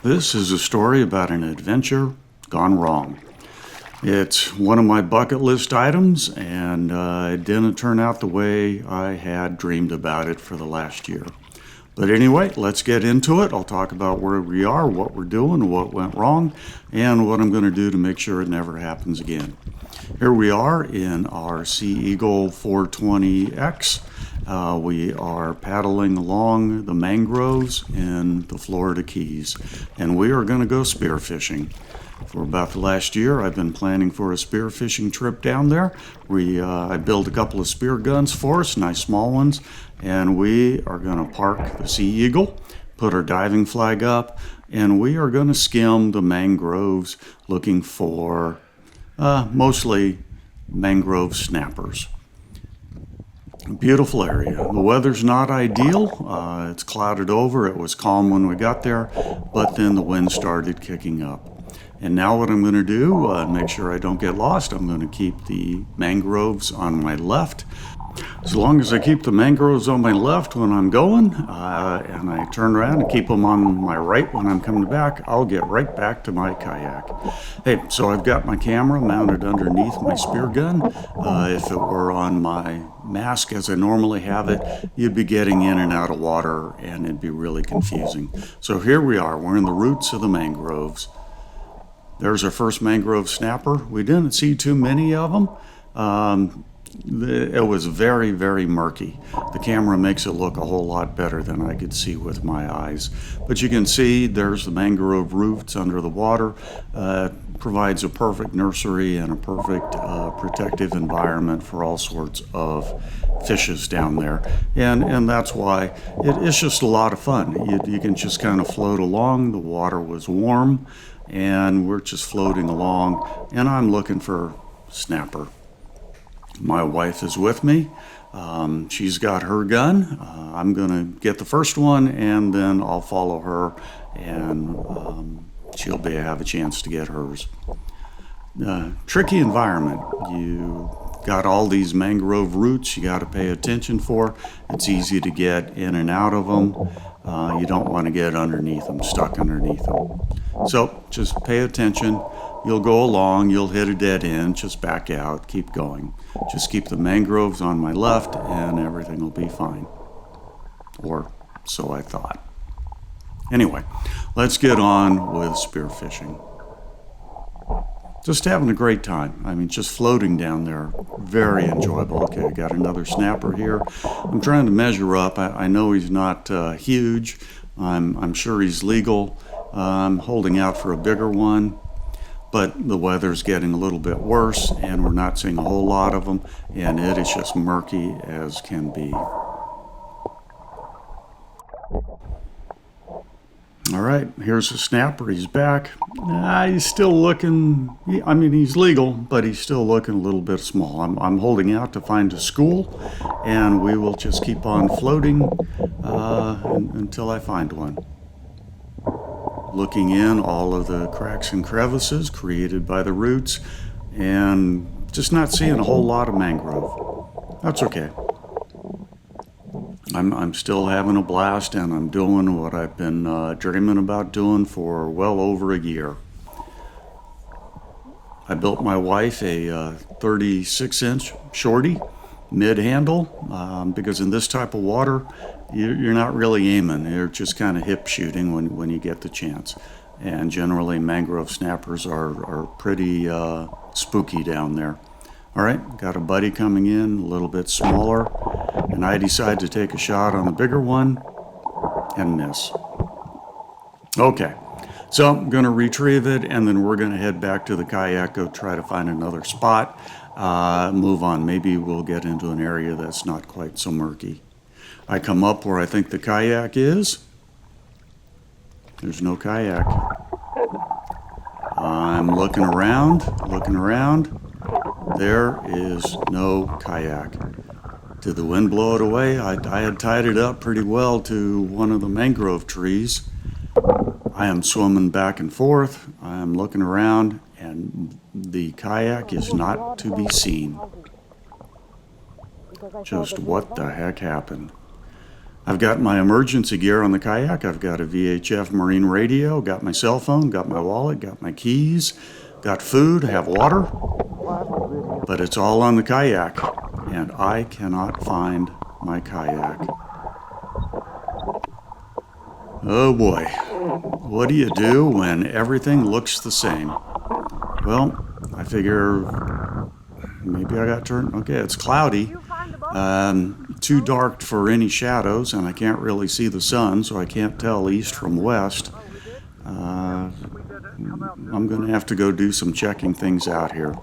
This is a story about an adventure gone wrong. It's one of my bucket list items, and it didn't turn out the way I had dreamed about it for the last year. But anyway, let's get into it. I'll talk about where we are, what we're doing, what went wrong, and what I'm going to do to make sure it never happens again. Here we are in our Sea Eagle 420X. We are paddling along the mangroves in the Florida Keys, and we are going to go spearfishing. For about the last year, I've been planning for a spearfishing trip down there. I built a couple of spear guns for us, nice small ones, and we are going to park the Sea Eagle, put our diving flag up, and we are going to skim the mangroves looking for mostly mangrove snappers. Beautiful area. The weather's not ideal. It's clouded over. It was calm when we got there, but then the wind started kicking up. And now what I'm going to do, make sure I don't get lost, I'm going to keep the mangroves on my left. As long as I keep the mangroves on my left when I'm going, and I turn around and keep them on my right when I'm coming back, I'll get right back to my kayak. Hey, so I've got my camera mounted underneath my spear gun. If it were on my mask as I normally have it, you'd be getting in and out of water and it'd be really confusing. So here we are, we're in the roots of the mangroves. There's our first mangrove snapper. We didn't see too many of them. It was very, very murky. The camera makes it look a whole lot better than I could see with my eyes. But you can see there's the mangrove roots under the water. Provides a perfect nursery and a perfect protective environment for all sorts of fishes down there. And that's why it's just a lot of fun. You can just kind of float along. The water was warm, and we're just floating along, and I'm looking for snapper. My wife is with me. She's got her gun. I'm going to get the first one, and then I'll follow her, and she'll have a chance to get hers. Tricky environment. You got all these mangrove roots you got to pay attention for. It's easy to get in and out of them. You don't want to get underneath them, stuck underneath them. So just pay attention. You'll go along, you'll hit a dead end, just back out, keep going. Just keep the mangroves on my left and everything will be fine. Or so I thought. Anyway, let's get on with spearfishing. Just having a great time. I mean, just floating down there, very enjoyable. Okay, I got another snapper here. I'm trying to measure up. I know he's not huge. I'm sure he's legal. I'm holding out for a bigger one, but the weather's getting a little bit worse, and we're not seeing a whole lot of them, and it is just murky as can be. All right, here's the snapper. He's back. He's still looking, he's legal, but he's still looking a little bit small. I'm holding out to find a school, and we will just keep on floating until I find one. Looking in all of the cracks and crevices created by the roots, and just not seeing a whole lot of mangrove. That's okay. I'm still having a blast, and I'm doing what I've been dreaming about doing for well over a year. I built my wife a 36-inch shorty mid-handle because in this type of water, you're not really aiming. You're just kind of hip shooting when you get the chance. And generally, mangrove snappers are pretty spooky down there. All right, got a buddy coming in, a little bit smaller, and I decide to take a shot on the bigger one and miss. Okay, so I'm going to retrieve it, and then we're going to head back to the kayak, go try to find another spot, move on. Maybe we'll get into an area that's not quite so murky. I come up where I think the kayak is. There's no kayak. I'm looking around. There is no kayak. Did the wind blow it away? I had tied it up pretty well to one of the mangrove trees. I am swimming back and forth. I am looking around, and the kayak is not to be seen. Just what the heck happened? I've got my emergency gear on the kayak. I've got a VHF marine radio, got my cell phone, got my wallet, got my keys, got food, have water, but it's all on the kayak, and I cannot find my kayak. Oh boy, what do you do when everything looks the same? Well, I figure maybe I got turned. Okay, it's cloudy. Too dark for any shadows, and I can't really see the sun, so I can't tell east from west. I'm going to have to go do some checking things out here.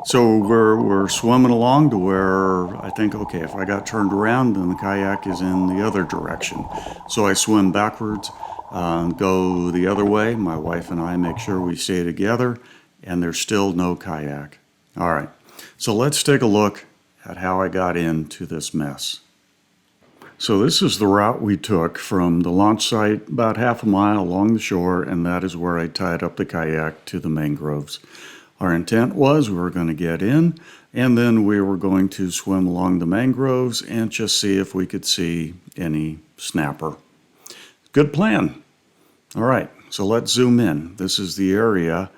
So we're swimming along to where I think, okay, if I got turned around, then the kayak is in the other direction. So I swim backwards, go the other way. My wife and I make sure we stay together, and there's still no kayak. All right, so let's take a look at how I got into this mess. So this is the route we took from the launch site about half a mile along the shore, and that is where I tied up the kayak to the mangroves. Our intent was we were going to get in, and then we were going to swim along the mangroves and just see if we could see any snapper. Good plan. All right, so let's zoom in. This is the area,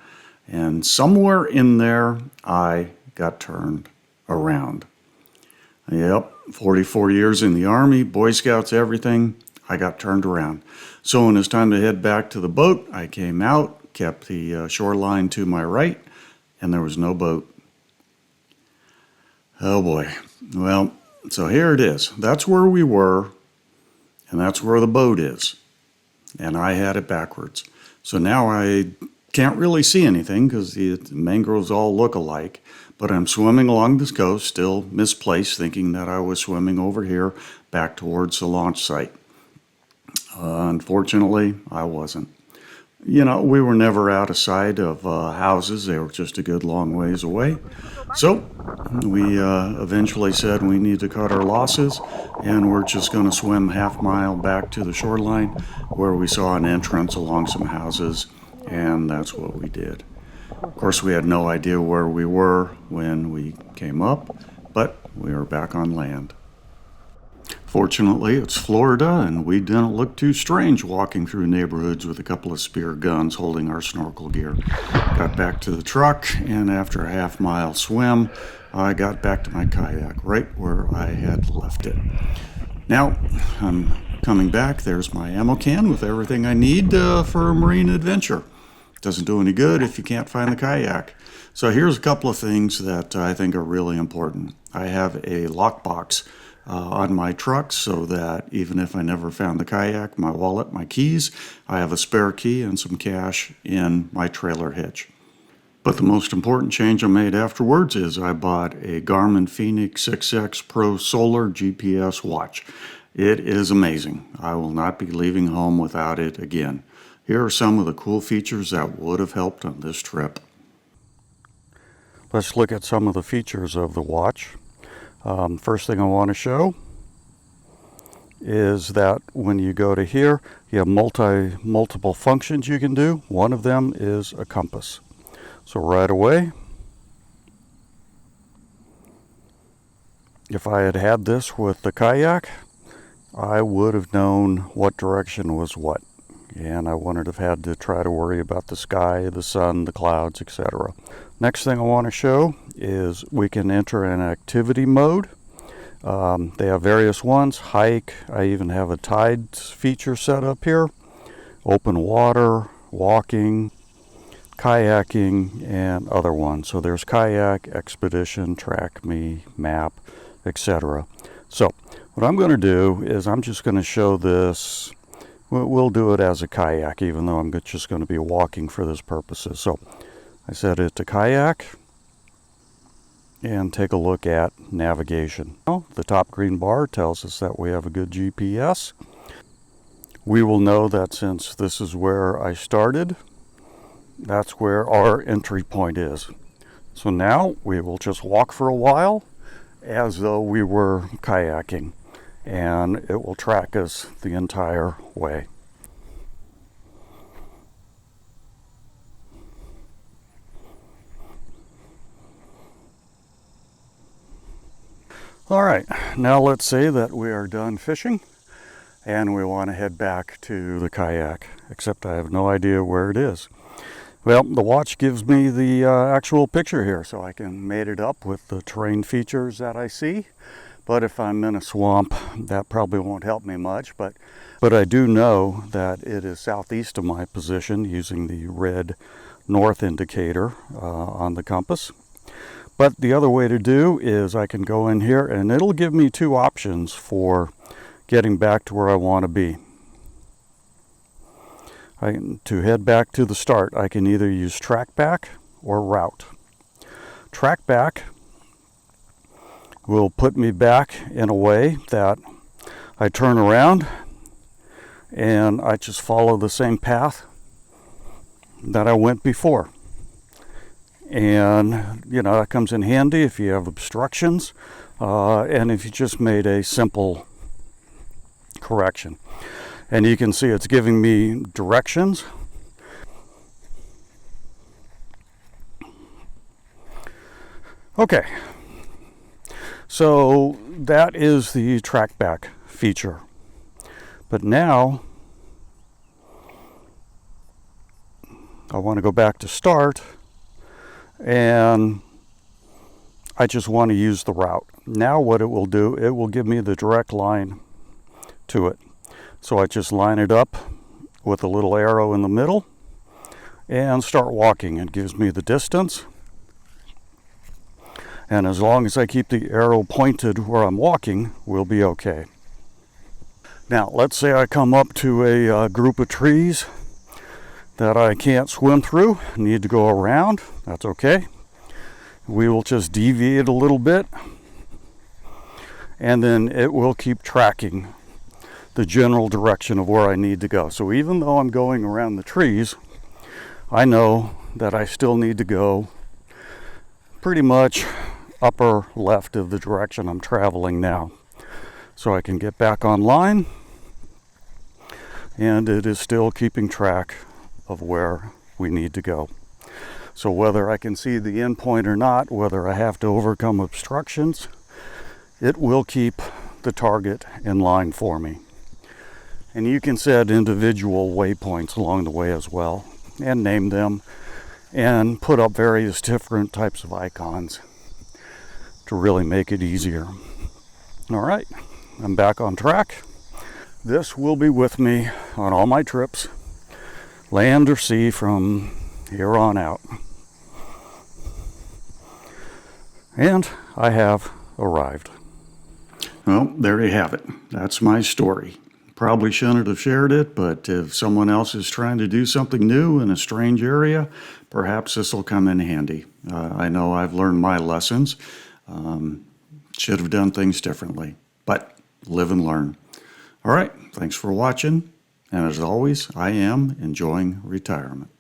and somewhere in there I got turned around. Yep, 44 years in the Army, Boy Scouts, everything, I got turned around. So when it's time to head back to the boat, I came out, kept the shoreline to my right, and there was no boat. Oh boy. Well, so here it is. That's where we were, and that's where the boat is. And I had it backwards. So now I can't really see anything because the mangroves all look alike. But I'm swimming along this coast, still misplaced, thinking that I was swimming over here back towards the launch site. Unfortunately, I wasn't. You know, we were never out of sight of houses. They were just a good long ways away. So we eventually said we need to cut our losses, and we're just going to swim half mile back to the shoreline where we saw an entrance along some houses, and that's what we did. Of course, we had no idea where we were when we came up, but we were back on land. Fortunately, it's Florida, and we didn't look too strange walking through neighborhoods with a couple of spear guns holding our snorkel gear. Got back to the truck, and after a half-mile swim, I got back to my kayak right where I had left it. Now, I'm coming back. There's my ammo can with everything I need for a marine adventure. Doesn't do any good if you can't find the kayak. So here's a couple of things that I think are really important. I have a lockbox on my truck so that even if I never found the kayak, my wallet, my keys, I have a spare key and some cash in my trailer hitch. But the most important change I made afterwards is I bought a Garmin Fenix 6X Pro Solar GPS watch. It is amazing. I will not be leaving home without it again. Here are some of the cool features that would have helped on this trip. Let's look at some of the features of the watch. First thing I want to show is that when you go to here, you have multiple functions you can do. One of them is a compass. So right away, if I had had this with the kayak, I would have known what direction was what. And I wouldn't have had to try to worry about the sky, the sun, the clouds, etc. Next thing I want to show is we can enter an activity mode. They have various ones, hike, I even have a tide feature set up here, open water, walking, kayaking, and other ones. So there's kayak, expedition, track me, map, etc. So what I'm going to do is I'm just going to show this. We'll do it as a kayak, even though I'm just going to be walking for this purposes. So I set it to kayak and take a look at navigation. Now, the top green bar tells us that we have a good GPS. We will know that since this is where I started, that's where our entry point is. So now we will just walk for a while as though we were kayaking, and it will track us the entire way. All right, now let's say that we are done fishing. and we want to head back to the kayak, except I have no idea where it is. Well, the watch gives me the actual picture here, so I can mate it up with the terrain features that I see. But if I'm in a swamp, that probably won't help me much. But I do know that it is southeast of my position using the red north indicator on the compass. But the other way to do is I can go in here and it'll give me two options for getting back to where I want to be. To head back to the start, I can either use track back or route. Track back will put me back in a way that I turn around and I just follow the same path that I went before. And, you know, that comes in handy if you have obstructions and if you just made a simple correction. And you can see it's giving me directions. Okay, so that is the track back feature. But now I want to go back to start, and I just want to use the route. Now what it will do, it will give me the direct line to it. So I just line it up with a little arrow in the middle and start walking. It gives me the distance. And as long as I keep the arrow pointed where I'm walking, we'll be okay. Now, let's say I come up to a group of trees that I can't swim through, need to go around. That's okay. We will just deviate a little bit, and then it will keep tracking the general direction of where I need to go. So even though I'm going around the trees, I know that I still need to go pretty much upper left of the direction I'm traveling now. So I can get back online, and it is still keeping track of where we need to go. So whether I can see the end point or not, whether I have to overcome obstructions, it will keep the target in line for me. And you can set individual waypoints along the way as well, and name them, and put up various different types of icons to really make it easier. All right, I'm back on track. This will be with me on all my trips, land or sea, from here on out. And I have arrived. Well, there you have it. That's my story. Probably shouldn't have shared it, but if someone else is trying to do something new in a strange area, perhaps this will come in handy. I know I've learned my lessons. Should have done things differently, but live and learn. All right, thanks for watching. And as always, I am enjoying retirement.